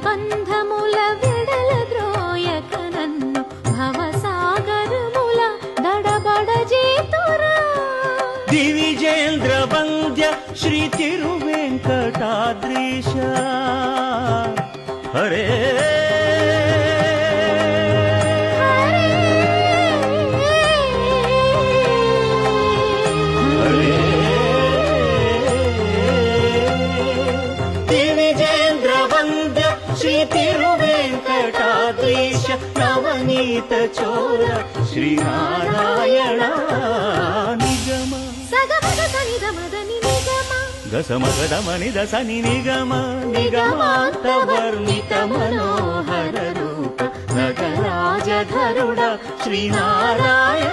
బంధముల విడల ద్రోయక నన్ను భవసాగరముల దడబడ చేతురా దివిజేంద్ర వంద్య శ్రీ తిరువెంకటాద్రీశ హరే శ్రీ తిరువెంకటాద్రీశ నవనీత చోర శ్రీనారాయణ నిగమ గసమగదమని దసని నిగమ నిగమాంత వర్ణిత మనోహర రూప నగరాజధరుడ శ్రీనారాయణ